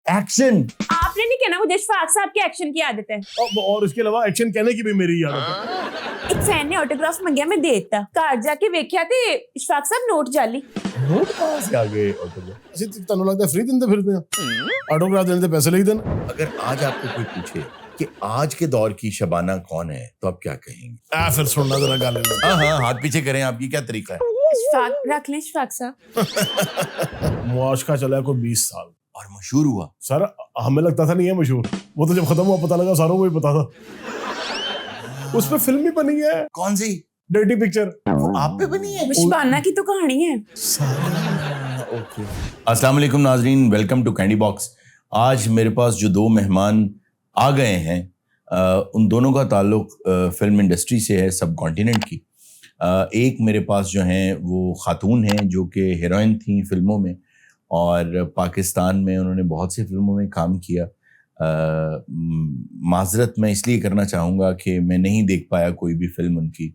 Action. आपने नहीं कहना मुझे इशफाक साहब के एक्शन की आदत है। और इसके अलावा एक्शन कहने की भी मेरी आदत है। एक फैन ने ऑटोग्राफ मंगया, मैं दे दिता। घर जाके वेख्या ते इशफाक साहब नोट जाली। नोट कहाँ से आ गए ऑटोग्राफ? ਅਸੀਂ ਤੁਹਾਨੂੰ ਲੱਗਦਾ ਫ੍ਰੀ ਦਿੰਦੇ ਫਿਰਦੇ ਆ ਆਟੋਗ੍ਰਾਫ ਦੇਣ ਦੇ ਪੈਸੇ ਲਈ ਦੇਣ। अगर आज आपको कोई पूछे कि आज के दौर की शबाना कौन है तो आप क्या कहेंगे? ਆ ਫਿਰ ਸੁਣਨਾ जरा ਗੱਲ। हाँ हाँ, हाथ पीछे करें, आपकी क्या तरीका है? इशफाक रख ले इशफाक साहब। मुआशका चला है कोई 20 साल और मशहूर हुआ। सर, हमें लगता था नहीं है मशहूर, वो तो जब खत्म हुआ पता लगा सारों को ही पता था। उस पे फिल्म भी बनी है। कौन सी? Dirty picture. आप पे बनी है? शबाना की तो कहानी है। ओके। अस्सलाम वालेकुम नाजरीन, वेलकम टू कैंडी बॉक्स। आज मेरे पास जो दो मेहमान आ गए हैं उन दोनों का ताल्लुक फिल्म इंडस्ट्री से है, सब कॉन्टिनेंट की। एक मेरे पास जो हैं वो खातून हैं जो कि हीरोइन थी फिल्मों में और पाकिस्तान में उन्होंने बहुत सी फिल्मों में काम किया। माजरत मैं इसलिए करना चाहूँगा कि मैं नहीं देख पाया कोई भी फिल्म उनकी,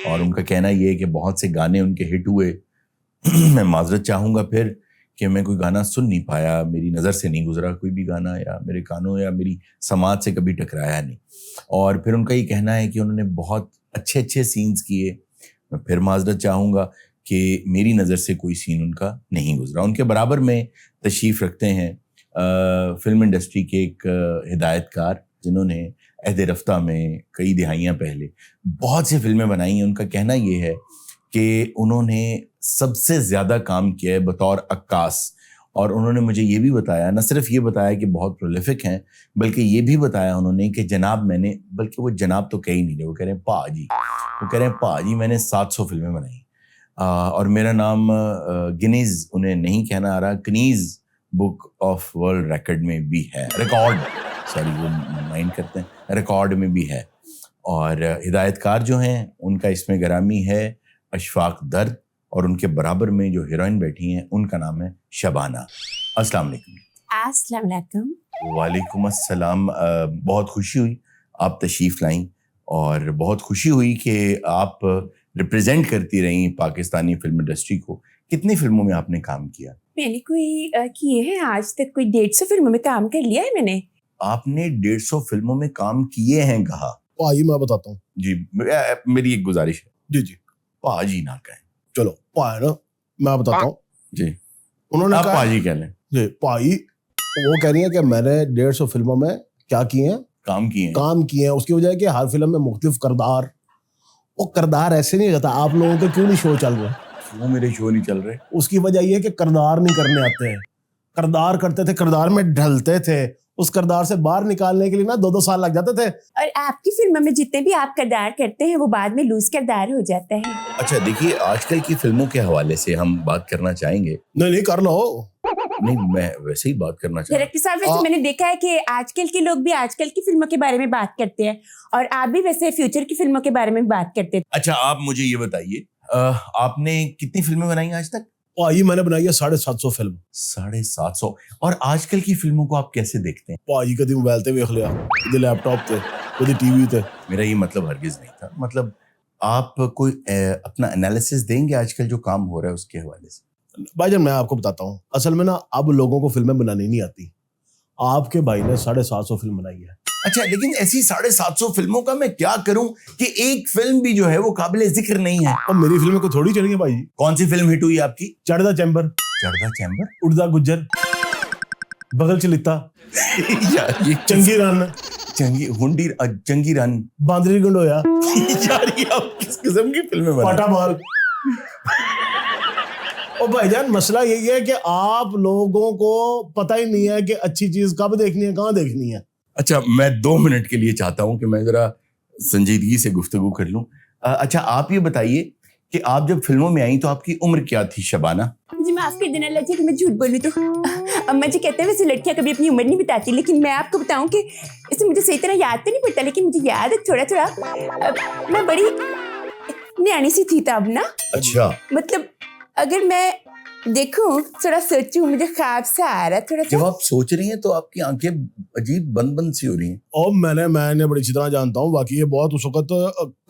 और उनका कहना ये है कि बहुत से गाने उनके हिट हुए। मैं माजरत चाहूँगा फिर कि मैं कोई गाना सुन नहीं पाया, मेरी नज़र से नहीं गुजरा कोई भी गाना, या मेरे कानों या मेरी समाज से कभी टकराया नहीं। और फिर उनका ये कहना है कि उन्होंने बहुत अच्छे अच्छे सीन्स किए। मैं फिर माजरत चाहूँगा कि मेरी नज़र से कोई सीन उनका नहीं गुजरा। उनके बराबर में तशरीफ़ रखते हैं फिल्म इंडस्ट्री के एक हिदायतकार जिन्होंने अहद रफ्ता में कई दिहाइयाँ पहले बहुत सी फिल्में बनाई हैं। उनका कहना ये है कि उन्होंने सबसे ज़्यादा काम किया है बतौर अक्कास, और उन्होंने मुझे ये भी बताया, न सिर्फ ये बताया कि बहुत प्रोलिफिक हैं, बल्कि ये भी बताया उन्होंने कि जनाब मैंने, बल्कि वो जनाब तो कह ही नहीं रहे, वो कह रहे हैं पाजी, वो कह रहे हैं पाजी मैंने 700 फिल्में बनाई और मेरा नाम गिनीज उन्हें नहीं कहना आ रहा, कनीज बुक ऑफ वर्ल्ड रिकॉर्ड में भी है, रिकॉर्ड, सॉरी वो माइंड करते हैं, रिकॉर्ड में भी है। और हिदायतकार जो हैं उनका इसमें गरामी है अशफाक दर्द, और उनके बराबर में जो हीरोइन बैठी हैं उनका नाम है शबाना। अस्सलाम वालेकुम। अस्सलाम वालेकुम। वालेकुम अस्सलाम। बहुत खुशी हुई आप तशरीफ़ लाईं, और बहुत खुशी हुई कि आप रिप्रेजेंट करती रहीं पाकिस्तानी फिल्म इंडस्ट्री को। कितनी फिल्मों में आपने काम किया? मैंने कोई किए हैं आज तक कोई 150 फिल्मों में काम कर लिया है मैंने। आपने 150 फिल्मों में काम किए हैं कहा? भाई मैं बताता हूँ जी, मेरी एक गुजारिश है। जी जी, पाजी ना कहें। चलो पाए ना, मैं बताता हूँ जी, उन्होंने आप कहा पाजी कह लें। जी पाई। वो कह रही है कि मैंने 150 फिल्मों में क्या किए हैं, काम किए हैं। काम किए हैं। उसकी वजह है कि हर फिल्म में मुख्तलिफ करदार, वो करदार ऐसे नहीं रहता। आप लोगों के क्यों नहीं शो चल रहे? वो मेरे शो नहीं चल रहे। उसकी वजह ये है कि करदार नहीं करने आते हैं। करदार करते थे, करदार में ढलते थे, उस करदार से बाहर निकालने के लिए ना 2-2 साल लग जाते थे। और आपकी फिल्म में जितने भी आप किरदार करते हैं वो बाद में लूज किरदार हो जाता है। अच्छा देखिए, आजकल की फिल्मों के हवाले से हम बात करना चाहेंगे। नहीं कर लो। नहीं, मैं वैसे ही बात करना चाहूँगा। डायरेक्टर साहब, वैसे मैंने देखा है कि आजकल के लोग भी आजकल की फिल्मों के बारे में बात करते हैं, और आप भी वैसे फ्यूचर की फिल्मों के बारे में बात करते हैं। अच्छा आप मुझे ये बताइए, आपने कितनी फिल्में बनाई आज तक? भाई मैंने बनाई है 750 फिल्म। 750। और आजकल की फिल्मों को आप कैसे देखते हैं? भाई कभी मोबाइल ते वेख लिया, कभी लैपटॉप ते, कभी टीवी ते। मेरा ये मतलब हरगिज नहीं था। मतलब आप कोई अपना एनालिसिस देंगे आजकल जो काम हो रहा है उसके हवाले से? भाईजान मैं आपको बताता हूँ, असल में ना अब लोगों को फिल्में बनानी नहीं आती। आपके भाई ने 750 फिल्म बनाई है। अच्छा, लेकिन ऐसी 750 फिल्मों का मैं क्या करूं कि एक फिल्म भी जो है वो काबिले जिक्र नहीं है। और मेरी फिल्में को थोड़ी चलेंगे भाई। कौन सी फिल्म हिट हुई आपकी? चढ़दा चैम्बर, चढ़दा चैम्बर, उड़दा गुज्जर, बगल चलिता, यार ये चंगी रन, चंगी रन, बांदरी गंडोया। यार ये आप किस किस्म की फिल्में बना? पाटा मार। और भाईजान मसला यही है कि आप लोगों को पता ही नहीं है कि अच्छी चीज कब देखनी है, कहाँ देखनी है। अच्छा, मैं 2 मिनट के लिए चाहता हूं कि मैं जरा संजीदगी से गुफ्तगू कर लूं। अच्छा आप ये बताइए कि आप जब फिल्मों में आई तो आपकी उम्र क्या थी शबाना? मुझे माफ कर देना अल्लाह जी कि मैं झूठ बोलूं तो। अम्मा जी कहते हैं वैसे लड़कियां कभी अपनी उम्र नहीं बताती, लेकिन मैं आपको बताऊं कि इसे मुझे सही तरह याद तो नहीं पड़ता, लेकिन मुझे याद है थोड़ा थोड़ा। मैं बड़ी न्यानी सी थी तब ना। अच्छा, मतलब अगर मैं देखूं, थोड़ा सोचूं, मुझे ख्वाब सा आ रहा है थोड़ा। जब आप सोच रही हैं तो आपकी आंखें अजीब बंद बंद सी हो रही हैं। और मैंने बड़ी अच्छी तरह जानता हूँ, बाकी ये बहुत उस वक्त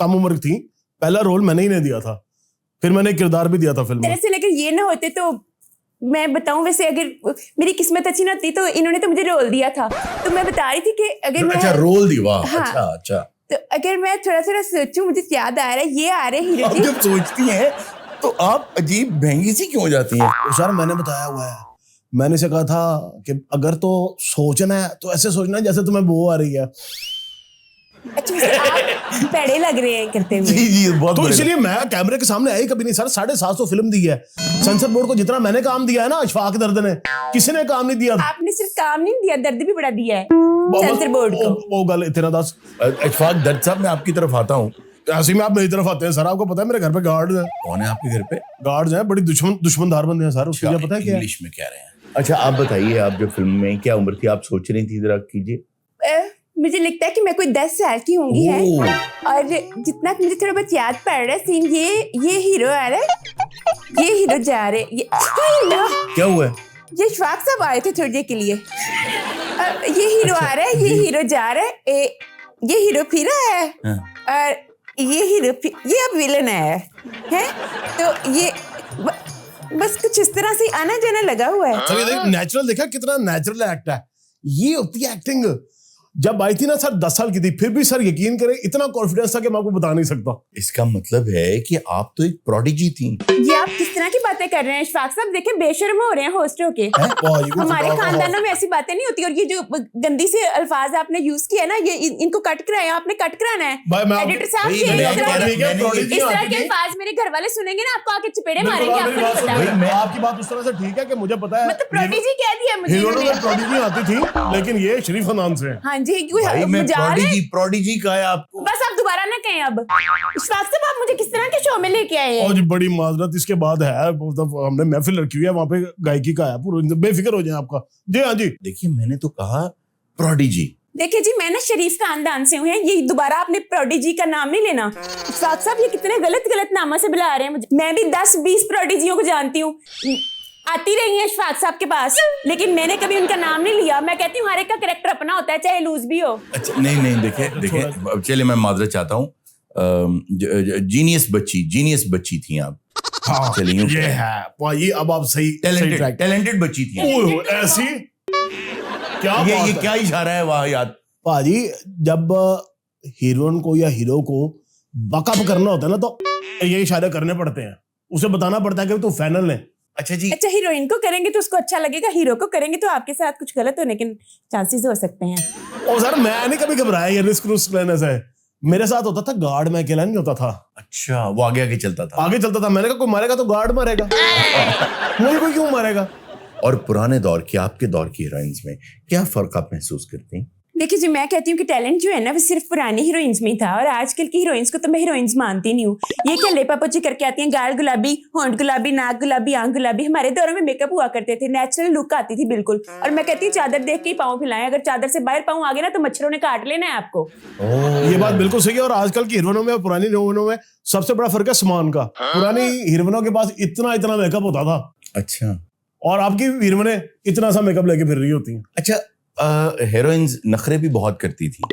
कम उम्र थी। पहला रोल मैंने ही नहीं दिया था, फिर मैंने किरदार भी दिया था फिल्म में। दरअसल अगर ये ना होते तो मैं बताऊं, वैसे अगर मेरी किस्मत अच्छी ना थी तो इन्होंने तो मुझे रोल दिया था। तो मैं बता रही थी कि अगर मैं, अच्छा रोल दी, वाह। हाँ। अच्छा अच्छा। तो अगर मैं थोड़ा थोड़ा सोचूं, मुझे याद आ रहा है, ये आ रहे हीरो आप जी। जब सोचती हैं तो आप अजीब भैंगी सी क्यों हो जाती हैं? वो सर मैंने बताया हुआ है, मैंने से कहा था कि अगर तो सोचना है तो ऐसे सोचना है जैसे तुम्हें बो आ रही है। अच्छा, वैसे आप पेड़े लग रहे हैं करते हुए। जी जी, बहुत तो बड़े। इसलिए मैं कैमरे के सामने आई कभी नहीं सर। 750 फिल्म दी है सेंसर बोर्ड को, जितना मैंने काम दिया है ना अशफाक दर्द ने किसी ने काम नहीं दिया। आपने सिर्फ काम नहीं दिया, दर्द भी बड़ा दिया है सेंसर बोर्ड को। वो गल इतना दस। अशफाक दर्द साहब, मैं आपकी तरफ आता हूँ। ऐसे में आप मेरी तरफ आते हैं सर, आपको पता है मेरे घर पे गार्ड है। कौन है आपके घर पे? गार्ड्स हैं, बड़ी दुश्मनदार बंदे हैं सर। उसको क्या पता है क्या है? इंग्लिश में कह रहे हैं। अच्छा आप बताइए, आप जो फिल्म में क्या उम्र थी आप सोच रही थी, जरा कीजिए। मुझे लगता है कि मैं कोई 10 साल की होंगी है। ओह। और जितना मुझे थोड़ा बहुत याद पड़ रहा है सीन, ये हीरो आ रहा है, ये हीरो जा रहे, ये क्या हुआ है? ये अशफाक साहब आए थे थोड़ी देर के लिए। ये हीरो आ रहा है, ये हीरो जा रहा है, ये हीरो फिर आया है, और ये हीरो ये अब विलन आया है। तो ये बस कुछ इस तरह से आना जाना लगा हुआ है। सर ये देख, नेचुरल देखा कितना नेचुरल एक्ट है। ये होती है एक्टिंग। जब आई थी ना सर 10 साल की थी, फिर भी सर यकीन करें इतना कॉन्फिडेंस था कि मैं आपको बता नहीं सकता। इसका मतलब है कि आप तो एक प्रोडिजी थी। ये आप किस तरह की बातें कर रहे हैं अशफाक साहब? देखें बेशर्म हो रहे हैं होस्ट होके। हमारे खानदानों में ऐसी बातें नहीं होती। और ये जो गंदी से अल्फाज आपने यूज किया ना, ये इनको कट कराया आपने, कट कराना है एडिटर साहब। भाई, मैंने आपको कहा नहीं, मैंने इस तरह के अल्फाज मेरे घर वाले सुनेंगे ना, आपको आके चपेड़े मारेंगे। आपको नहीं पता? भाई, मैं आपकी बात उस तरह से ठीक है कि मुझे पता है, मतलब प्रोडिजी कह दिया मुझे हीरोइनों इन्होंने। में प्रोडिजी आती थी, लेकिन ये शरीफ खानदान से है। हाँ जी, कोई भाई मैं मजाल है? प्रोडिजी कहा है आपको। बस आप दोबारा ना कहें। अब अशफाक साहब आप मुझे किस तरह के शो में लेके आए हैं? और जी बड़ी माजरत इसके बाद है, मतलब हमने महफिल रखी हुई है वहाँ पे गायकी का है पूरा, बेफिक्र हो जाए आपका। जी हाँ जी। देखिए मैंने तो कहा प्रोडिजी। देखिए जी, मैं ना शरीफ खानदान से हूँ। ये दोबारा आपने प्रोडिजी का नाम नहीं लेना। अशफाक साहब ये कितने गलत नामा से बुला रहे हैं मुझे। मैं भी 10-20 प्रोडिजियों को जानती हूँ, आती रही है अशफाक साहब के पास, लेकिन मैंने कभी उनका नाम नहीं लिया। मैं कहती हूँ हर एक का कैरेक्टर अपना होता है, चाहे लूज भी हो। अच्छा नहीं देखिए चलिए मैं माजरत चाहता हूँ। जीनियस बच्ची थी आप। हाँ, चलिए ये है ये अब आप सही टैलेंटेड बच्ची थी। ओह, ऐसी क्या ये बात है। क्या इशारा है वाह याद। पाजी जब हीरोइन को या हीरो को बकअप करना होता है ना, तो ये इशारे करने पड़ते हैं, उसे बताना पड़ता है कि तू फाइनल है। अच्छा जी, अच्छा, हीरोइन को करेंगे तो उसको अच्छा लगेगा, हीरो को करेंगे तो आपके साथ कुछ गलत होने के चांसेस हो सकते हैं। और सर मैं नहीं कभी घबराया ये रिस्क लेने से। मेरे साथ होता था गार्ड, मैं अकेला नहीं होता था। अच्छा वो आगे चलता था। आगे चलता था। मैंने कहा कोई मारेगा तो गार्ड मारेगा, मुझे कोई क्यों मारेगा। और पुराने दौर की आपके दौर की हीरोइंस में क्या फर्क आप महसूस करते हैं? देखिए जी, मैं कहती हूँ कि टैलेंट जो है ना वो सिर्फ पुरानी हीरोइंस में ही था, और आजकल की हीरोइंस को तो मैं हीरोइंस मानती नहीं हूँ। ये क्या लेपापोची करके आती हैं, गाल गुलाबी, होंठ गुलाबी, नाक गुलाबी, आंख गुलाबी। हमारे दौर में मेकअप हुआ करते थे, नेचुरल लुक आती थी बिल्कुल। और मैं कहती हूँ चादर देख के ही पाँव फैलाएं, अगर चादर से बाहर पाँव आ गए ना तो मच्छरों ने काट लेना है आपको। ये बात बिल्कुल सही है। और आजकल की हीरोइनों में और पुरानी हीरोइनों में सबसे बड़ा फर्क है समान का। पुरानी हीरोइनों के पास इतना मेकअप होता था, अच्छा, और आपकी हीरोइनें इतना सा मेकअप लेके फिर रही होती हैं। अच्छा हीरोइंस नखरे भी बहुत करती थी।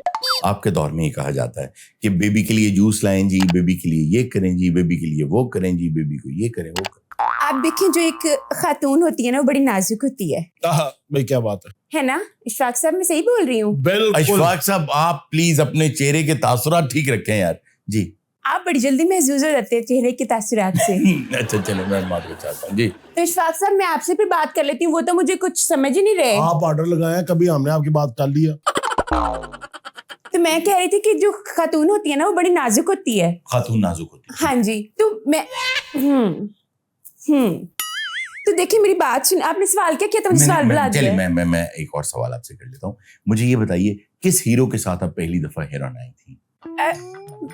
आपके दौर में ही कहा जाता है कि बेबी के लिए जूस लाएं जी, बेबी के लिए ये करें जी, बेबी के लिए वो करें जी, बेबी को ये करें वो करें। आप देखें, जो एक खातून होती है ना वो बड़ी नाजुक होती है भाई क्या बात है ना अशफाक साहब? मैं सही बोल रही हूँ? बिल्कुल। अशफाक साहब आप प्लीज अपने चेहरे के तासुरात ठीक रखें यार जी। आप बड़ी जल्दी महसूस हो जाते हैं चेहरे के तासुरात से। अच्छा चलो मैं माफी चाहता हूँ जी। तो अशफाक साहब मैं आपसे भी बात कर लेती हूँ, वो तो मुझे कुछ समझ ही नहीं रहे। आप ऑर्डर लगाया, कभी हमने आपकी बात कर लिया। तो मैं कह रही थी कि जो खातून होती है ना वो बड़ी नाजुक होती है। खातून नाजुक होती है। हाँ जी, तो मैं तो देखिए मेरी बात सुन, आपने सवाल क्या किया था? मुझे सवाल बुला दिया। चलिए मैं एक और सवाल आपसे कर लेता हूँ। मुझे ये बताइए किस हीरो के साथ आप पहली दफा हीरोइन आई थी?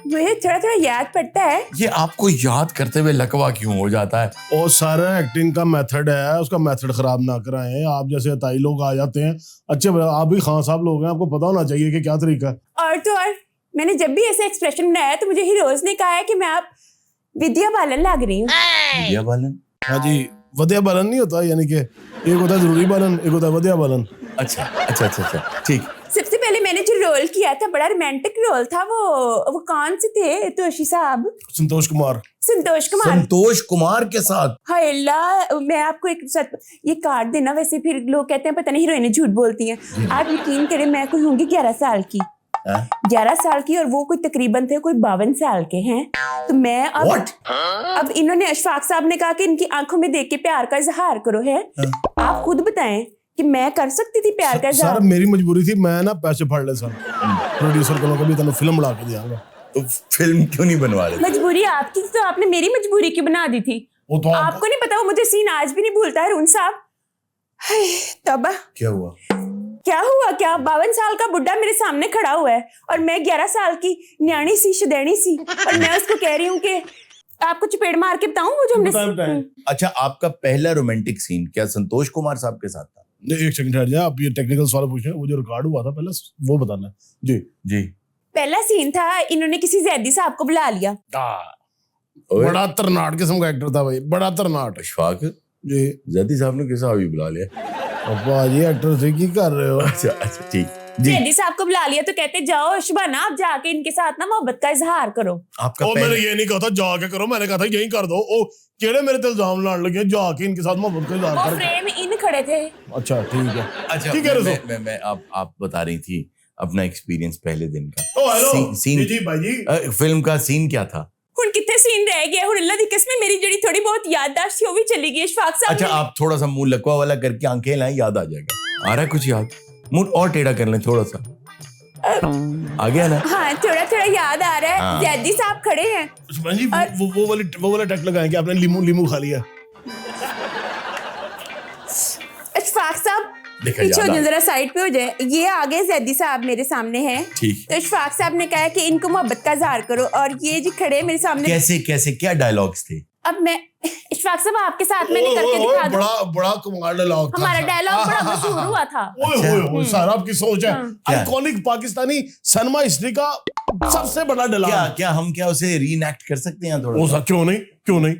मुझे थोड़ा याद पड़ता है। ये आपको याद करते हुए लकवा क्यों हो जाता है? और सारा एक्टिंग का मेथड है, उसका मेथड खराब ना कराएं। आप जैसे अताई लोग आ जाते हैं, अच्छे आप भी खान साहब लोग हैं, आपको पता होना चाहिए कि क्या तरीका है। और तो और मैंने जब भी ऐसे एक्सप्रेशन बनाया तो मुझे हीरोज ने कहा है कि मैं आप विद्या बालन लग रही हूँ। विद्या बालन? हाँ जी, वधिया बालन नहीं होता, यानी कि एक होता है जरूरी बालन, एक होता है वधिया बालन। अच्छा ठीक। सबसे पहले मैंने जो रोल किया था बड़ा रोमांटिक रोल था, वो कौन से थे तोशी साहब? संतोष कुमार। संतोष कुमार। संतोष कुमार के साथ? हाय अल्लाह, मैं आपको एक सच ये कार्ड देना, वैसे फिर लोग कहते हैं पता नहीं हीरोइनें झूठ बोलती हैं। आप यकीन करें मैं कोई होंगी 11 साल की। 11 साल की और वो कोई तकरीबन थे कोई 52 साल के हैं। तो मैं अब इन्होंने अशफाक साहब ने कहा कि इनकी आंखों में देख के प्यार का इजहार करो है। आप खुद बताएं कि मैं कर सकती थी प्यार का इजहार? सर मेरी मजबूरी थी, मैं ना पैसे फाड़ ले सर प्रोड्यूसर को कभी तने फिल्म बना के दिया। तो फिल्म क्यों नहीं बनवा रहे? मजबूरी आपकी, तो आपने मेरी मजबूरी क्यों बना दी थी? वो तो आपको नहीं पता, वो मुझे सीन आज भी नहीं भूलता है अरुण साहब। तौबा, क्या हुआ? क्या हुआ? क्या 52 साल का बुड्ढा मेरे सामने खड़ा हुआ है और मैं 11 साल की न्याणी सी शदैणी सी, और मैं उसको कह रही हूँ कि आपको चपेट मार के बताऊं वो जो हमने। अच्छा, आपका पहला रोमांटिक सीन क्या संतोष कुमार साहब के साथ था? एक सेकंड ठहर जा, आप ये टेक्निकल सवाल पूछ रहे हैं, वो जो रिकॉर्ड हुआ था पहले वो बताना। जी जी, पहला सीन था, इन्होंने किसी जैदी साहब को बुला लिया। बड़ा तरनाट किस्म का एक्टर था भाई, बड़ा तरनाट। अशफाक जी, जैदी साहब ने कैसा अभी बुला लिया? अब्बा ये एक्टर से की कर रहे हो? अच्छा ठीक जी। जैदी साहब को बुला लिया तो कहते जाओ शबाना आप जाके इनके साथ ना मोहब्बत का इजहार करो। आपका मैंने ये नहीं कहा था जाके करो, मैंने कहा था यही कर दो। ओ केड़े मेरे ते इल्जाम लाने लगे, जाके इनके साथ मोहब्बत का इजहार वो करो। फ्रेम इन खड़े थे। अच्छा ठीक है। अच्छा ठीक है, मैं आप बता रही थी अपना एक्सपीरियंस पहले दिन का। ओ हेलो सीन जी भाई जी, फिल्म का सीन क्या था? हुन कितने सीन रह गए? हुन अल्लाह दी कसम मेरी जड़ी थोड़ी बहुत याददाश्त थी वो भी चली गई। इशफाक साहब अच्छा, आप थोड़ा सा मुंह लकवा वाला करके आंखें लाएं, याद आ जाएगा। आ रहा है कुछ याद? मुंह और टेढ़ा कर लें थोड़ा सा, आ गया ना? हाँ थोड़ा थोड़ा याद आ रहा है। हाँ। जैदी साहब खड़े हैं। उस्मान जी वो वाला टक लगाएं कि आपने लीमू खा लिया। इशफाक साहब देखा पीछे हो याद आ जाए, जरा साइड पे हो जाए। ये आगे जैदी साहब मेरे सामने हैं। ठीक। तो इशफाक साहब ने कहा कि इनको मोहब्बत का इजहार करो और ये जी खड़े मेरे सामने। कैसे कैसे क्या डायलॉग्स थे? अब मैं इशफाक साहब आपके साथ मैंने करके दिखा दूं। बड़ा कमाल डायलॉग था। हमारा डायलॉग बड़ा मशहूर हुआ था। ओए सर आपकी सोच है। क्या? आइकॉनिक पाकिस्तानी सिनेमा हिस्ट्री का सबसे बड़ा डायलॉग। क्या हम उसे रीएक्ट कर सकते हैं थोड़ा? वो सर क्यों नहीं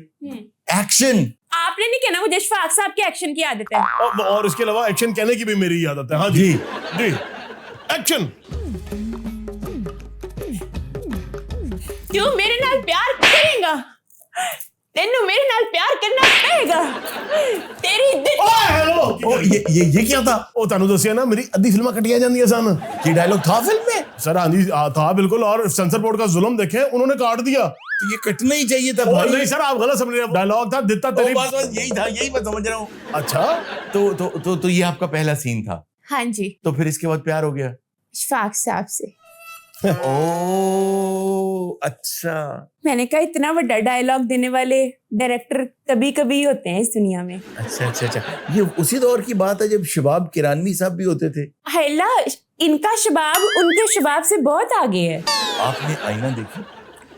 एक्शन। आपने नहीं कहना मुझे इशफाक साहब के एक्शन की आदत है। और इसके अलावा एक्शन कहने की भी मेरी आदत है। हाँ जी जी एक्शन। क्यों मेरे नाल प्यार करेगा? तेनू मेरे नाल प्यार करना पड़ेगा। तेरी हेलो ये क्या था? ओ तानू दसिया ना मेरी अद्धी फिल्मां कटिया जांदियां सन। ये डायलॉग था फिल्म में? सर हाँ जी था बिल्कुल, और सेंसर बोर्ड का जुल्म देखे उन्होंने काट दिया। तो ये कटना ही चाहिए था भाई। नहीं सर आप गलत समझ रहे हैं, डायलॉग था दित्ता तेरी। बस यही था, यही मैं समझ रहा हूँ। अच्छा तो ये आपका पहला सीन था? हाँ जी। तो फिर इसके बाद प्यार हो गया? इशफाक साहब से। ओह अच्छा। मैंने कहा इतना बड़ा डायलॉग देने वाले डायरेक्टर कभी कभी होते हैं इस दुनिया में। अच्छा, ये उसी दौर की बात है जब शबाब किरानवी साहब भी होते थे। हैला इनका शबाब उनके शबाब से बहुत आगे है। आपने आईना देखी?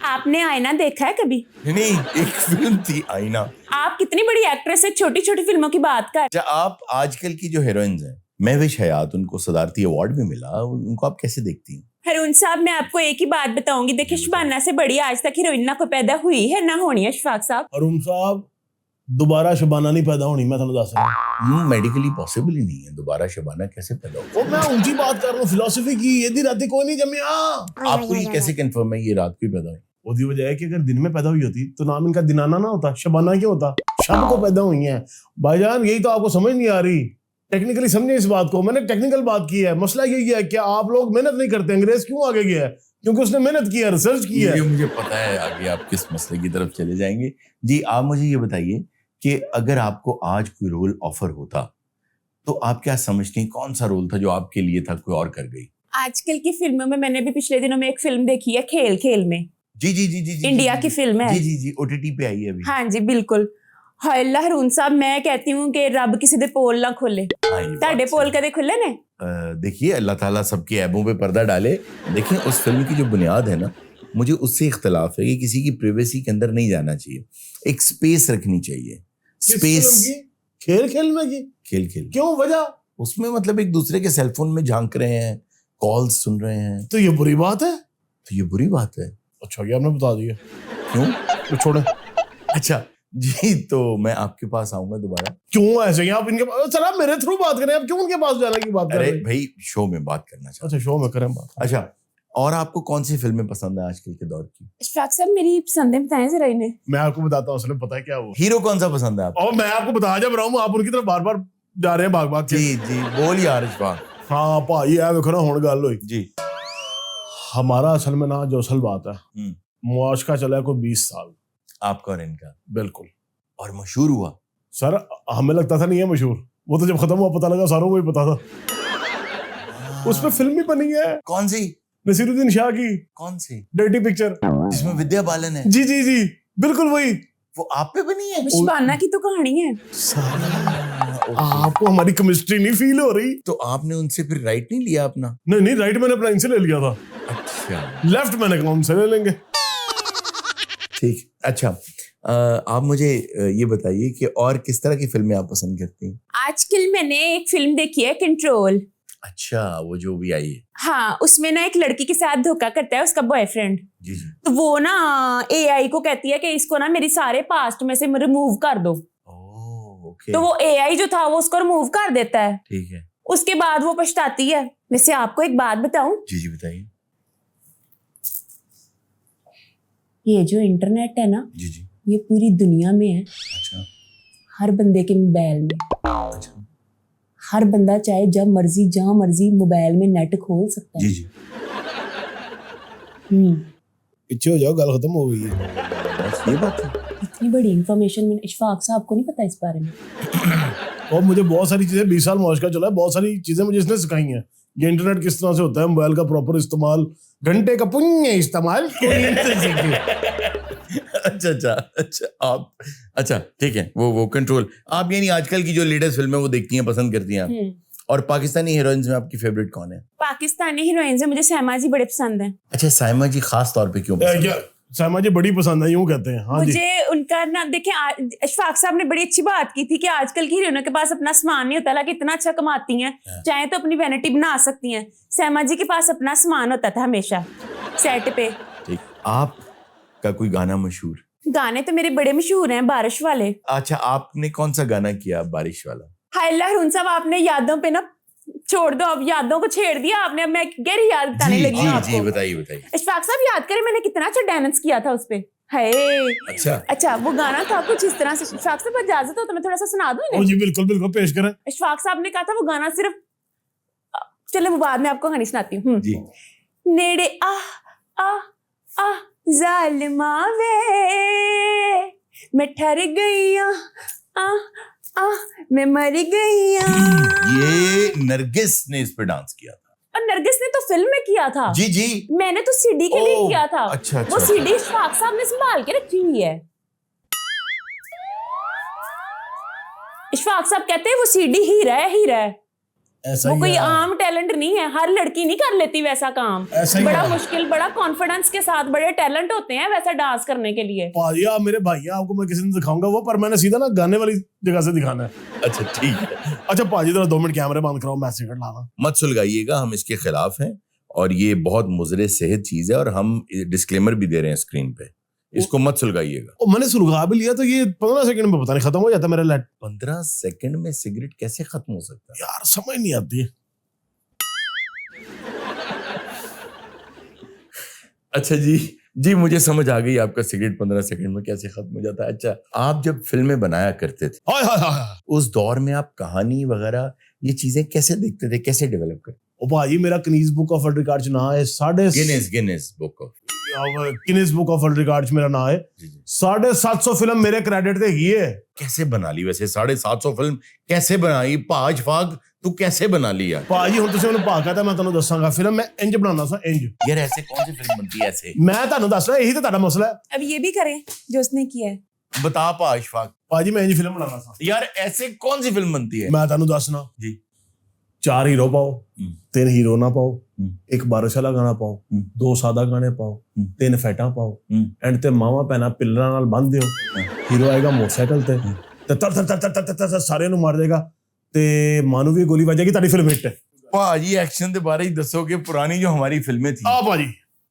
आपने आईना देखा है कभी? नहीं, एक फिल्म थी आईना। आप कितनी बड़ी एक्ट्रेस है, छोटी छोटी फिल्मों की बात कर। अच्छा, आप आजकल की जो हीरोइंस हैं, महविश हयात, उनको सदारती अवार्ड भी मिला, उनको आप कैसे देखती हैं? हरून साहब मैं आपको एक ही बात बताऊंगी, देखिए शबाना से बड़ी आज तक हीरोइन ना कोई पैदा हुई है ना होनी है। इशफाक साहब, अरुण साहब दोबारा शबाना नहीं पैदा होनी, मैं तुम्हें दस रहा हूं। मेडिकली पॉसिबल ही नहीं है, दोबारा शबाना कैसे पैदा हो? मैं ऊंची बात कर रहा हूँ, फिलोसफी की। ये दी राती कोई नहीं जमिया। आपको ये कैसे कंफर्म है ये रात को ही पैदा हुई? उसकी वजह है कि अगर दिन में पैदा हुई होती तो नाम इनका दिनाना ना होता, शबाना क्यों होता? शब को पैदा हुई है भाईजान, यही तो आपको समझ नहीं आ रही। टेक्निकली समझे इस बात को, मैंने टेक्निकल बात की है। मसला यही है कि आप लोग मेहनत नहीं करते। अंग्रेज क्यों आगे गया है? क्योंकि उसने मेहनत की है, रिसर्च की है। मुझे पता है आगे आप किस मसले की तरफ चले जाएंगे। जी आप मुझे ये बताइए कि अगर आपको आज कोई रोल ऑफर होता तो आप क्या समझती हैं कौन सा रोल था जो आपके लिए था, कोई और कर गई? आजकल की फिल्मों में मैंने भी पिछले दिनों में एक फिल्म देखी है, खेल खेल में। जी इंडिया की फिल्म है। जी ओटीटी पे आई है अभी। हाँ जी बिल्कुल। हाय अल्लाह हरून साहब, मैं कहती हूँ कि रब किसी दे पोल ना खोले। ताड़े पोल कदे खुले ने? देखिए अल्लाह ताला सबके ऐबों पे पर्दा डाले। देखिए उस फिल्म की जो बुनियाद है ना, मुझे उससे इख्तलाफ है कि किसी की प्राइवेसी के अंदर नहीं जाना चाहिए, एक स्पेस रखनी चाहिए। स्पेस खेल खेल में की खेल क्यों वजह? उसमें मतलब एक दूसरे के सेलफोन में झांक रहे हैं, कॉल्स सुन रहे हैं, तो ये बुरी बात है? तो ये बुरी बात है। अच्छा ये आपने बता दिया। क्यों? तो छोड़े। अच्छा जी तो मैं आपके पास आऊंगा दोबारा। क्यों ऐसे हैं आप इनके पास? चल आप मेरे थ्रू बात करें, आप क्यों उनके पास जाने की बात कर अरे रहे हैं? भाई शो में बात करना चाहता अच्छा शो में करें बात। हूं। अच्छा, और आपको कौन सी फिल्में पसंद है आजकल के दौर की? इशफाक साहब मेरी पसंदें बताएं जरा इन्हें। मैं आपको बताता हूँ, उसने पता है क्या हुआ। हीरो कौन सा पसंद है आपको? और मैं आपको बता जब रहा हूँ, आप उनकी तरफ बार बार जा रहे हैं भाग भाग के। जी जी बोल यार इशफाक। हाँ भाई है, देखो ना हुण गल हुई। जी हमारा असल में ना जो असल बात है, हम्म। मुआशका चला है कोई 20 साल। आपका और इनका? बिल्कुल और मशहूर हुआ? सर, हमें लगता था नहीं है मशहूर, वो तो जब खत्म हुआ पता लगा सारों को ही पता था। उस पर फिल्म भी बनी है। कौन सी? नसीरुद्दीन शाह की। कौन सी? डर्टी पिक्चर, जिसमें विद्या बालन है? जी जी जी बिल्कुल वही। वो आप पे बनी है? शबाना की तो कहानी है। आपको हमारी केमिस्ट्री नहीं फील हो रही? तो आपने उनसे फिर राइट नहीं लिया अपना? नहीं नहीं, राइट मैंने अपना इनसे ले लिया था, अच्छा लेफ्ट मैंने कहा उनसे ले लेंगे। ठीक। अच्छा आप मुझे ये बताइए कि और किस तरह की फिल्में आप पसंद करती हैं? आजकल मैंने एक फिल्म देखी है कंट्रोल। अच्छा, वो जो भी आई है। हाँ, उसमें ना एक लड़की के साथ धोखा करता है उसका बॉयफ्रेंड। जी जी। तो वो ना एआई को कहती है कि इसको ना मेरी सारे पास्ट में से रिमूव कर दो। Oh okay. तो वो एआई जो था वो उसको रिमूव कर देता है। ठीक है। उसके बाद वो पछताती है। वैसे आपको एक बात बताऊं, जी जी बताइए। ये जो इंटरनेट है ना, जी जी। ये पूरी दुनिया में है, अच्छा हर बंदे के मोबाइल में। अच्छा। हर बंदा चाहे जब मर्जी जहां मर्जी मोबाइल में नेट खोल सकता है। जी जी। पीछे हो जाओ, गल खत्म हो गई है। बस ये बात है। इतनी बड़ी इंफॉर्मेशन में इशफाक साहब को नहीं पता इस बारे में। और मुझे बहुत सारी चीजें 20 साल मुआशका चला है, बहुत सारी चीजें मुझे इसने सिखाई हैं। ये इंटरनेट किस तरह से होता है, मोबाइल का प्रॉपर इस्तेमाल, घंटे का पुण्य इस्तेमाल। अच्छा अच्छा अच्छा आप अच्छा ठीक है। वो कंट्रोल आप यानी आजकल की जो लेटेस्ट फिल्में वो देखती हैं, पसंद करती हैं आप? और पाकिस्तानी हीरोइंस में आपकी फेवरेट कौन है? पाकिस्तानी हीरोइंस में मुझे सैमा जी बड़े पसंद हैं। अच्छा, साइमा जी खास तौर पे क्यों पसंद? क्या सामा जी बड़ी पसंद है, यूं कहते हैं। हाँ जी। मुझे उनका ना देखें, इशफाक साहब ने बड़ी अच्छी बात की थी कि आजकल की हीरोइनों के पास अपना सामान नहीं होता, हालांकि इतना अच्छा कमाती हैं, चाहे तो अपनी वैनिटी बना सकती हैं। सैमा जी के पास अपना सामान होता था हमेशा सेट पे। ठीक। आपका कोई गाना मशहूर? गाने तो मेरे बड़े मशहूर हैं, बारिश वाले। अच्छा, आपने कौन सा गाना किया बारिश वाला? हाय हरून साहब, आपने यादों पे ना छोड़ दो, अब यादों को छेड़ दिया आपने। अब मैं गहरी याद बताने लगी हूं आपको। जी बताइए बताइए। इशफाक साहब याद करें मैंने कितना अच्छा डांस किया था उस पे। हाय अच्छा वो गाना था कुछ इस तरह से। इशफाक साहब इजाजत हो तो मैं थोड़ा सा सुना दूं इन्हें? जी बिल्कुल बिल्कुल, पेश करें। इशफाक साहब ने कहा था वो गाना सिर्फ, चले वो बाद में आपको कहानी सुनाती हूँ। जी। नेड़े आ जालिमा वे मैं ठर गई मैं मर गई। ये नरगिस ने इस पे डांस किया था। और नरगिस ने तो फिल्म में किया था। जी जी। मैंने तो सीडी के लिए किया था। अच्छा वो सीडी इशफाक साहब ने संभाल के रखी हुई है। इशफाक साहब कहते हैं वो सीडी हीरा है। ऐसा वो ही कोई है। आम टैलेंट नहीं है, हर लड़की नहीं कर लेती वैसा काम। ऐसा ही बड़ा है। मुश्किल, बड़ा कॉन्फिडेंस के साथ बड़े टैलेंट होते हैं वैसा डांस करने के लिए। भाई आप मेरे भाई हैं, आपको मैं किसी दिन दिखाऊंगा वो, पर मैंने सीधा ना गाने वाली जगह से दिखाना है। अच्छा ठीक है। अच्छा पाजी जरा 2 मिनट कैमरे बंद कराओ, मैं सिगरेट लाना। मत सुलगाइएगा, हम इसके खिलाफ हैं और ये बहुत मुजरे सेहत चीज है और हम डिस्क्लेमर भी दे रहे हैं स्क्रीन पे, इसको मत सुलगाइएगा। और मैंने सुलगा भी लिया तो ये 15 सेकंड में पता नहीं खत्म हो जाता मेरा लाइट। 15 सेकंड में सिगरेट कैसे खत्म हो सकता है? यार समझ नहीं आती है। अच्छा जी मुझे समझ आ गई आपका सिगरेट 15 सेकंड में कैसे खत्म हो जाता है। अच्छा, आप जब फिल्में बनाया करते थे हाय हाय हाय, उस दौर में आप कहानी वगैरह ये चीजें कैसे देखते थे, कैसे डेवलप करते? ओ भाई मेरा Guinness book of world records ना है, Guinness book of Guinness book of world records मेरा ना है। 750 फिल्म मेरे क्रेडिट ते ही है। कैसे बना ली वैसे 750 फिल्म कैसे बनाई? पाज फाग तू कैसे बना लिया? ਭਾਜੀ ਹੁਣ ਤੁਸੀਂ ਮੈਨੂੰ ਭਾਗ ਕਹਤਾ, ਮੈਂ ਤੁਹਾਨੂੰ ਦੱਸਾਂਗਾ ਫਿਲਮ ਮੈਂ ਇੰਜ ਬਣਾਉਣਾ ਸਾਂ ਇੰਜ। यार ऐसे कौन सी फिल्म बनती है ऐसे? ਮੈਂ ਤੁਹਾਨੂੰ ਦੱਸ ਰਿਹਾ, ਇਹੀ ਤਾਂ ਤੁਹਾਡਾ ਮਸਲਾ ਹੈ। अब ये भी करें जो उसने किया है। बता पा अशफाक। ਭਾਜੀ ਮੈਂ ਇੰਜ ਫਿਲਮ ਬਣਾਉਣਾ ਸਾਂ। यार ऐसे कौन सी फिल्म बनती है? ਮੈਂ ਤੁਹਾਨੂੰ ਦੱਸਣਾ जी। 4 ਹੀਰੋ ਪਾਓ, 3 ਹੀਰੋ ਨਾ ਪਾਓ, हम्म, 1 ਬਾਰਿਸ਼ ਵਾਲਾ ਗਾਣਾ ਪਾਓ, 2 ਸਾਦਾ ਗਾਣੇ ਪਾਓ, 3 ਫੈਟਾਂ ਪਾਓ, ਐਂਡ ਤੇ ਮਾਵਾਂ ਭੈਣਾਂ ਪਿੱਲਰਾਂ ਨਾਲ ਬੰਨ੍ਹ ਦਿਓ। ਹੀਰੋ ਆਏਗਾ ਮੋਟਰਸਾਈਕਲ ਤੇ ਤਰ ਤਰ ਤਰ ਤਰ ਤਰ ਸਾਰਿਆਂ ਨੂੰ ਮਾਰ ਦੇਗਾ ਤੇ ਮਾਂ ਨੂੰ ਵੀ ਗੋਲੀ ਵੱਜੇਗੀ, ਤੁਹਾਡੀ ਫਿਲਮ ਹਿੱਟ ਹੈ। भाजी एक्शन के बारे ही दसो कि पुरानी जो हमारी फिल्में थी ਆ ਭਾਜੀ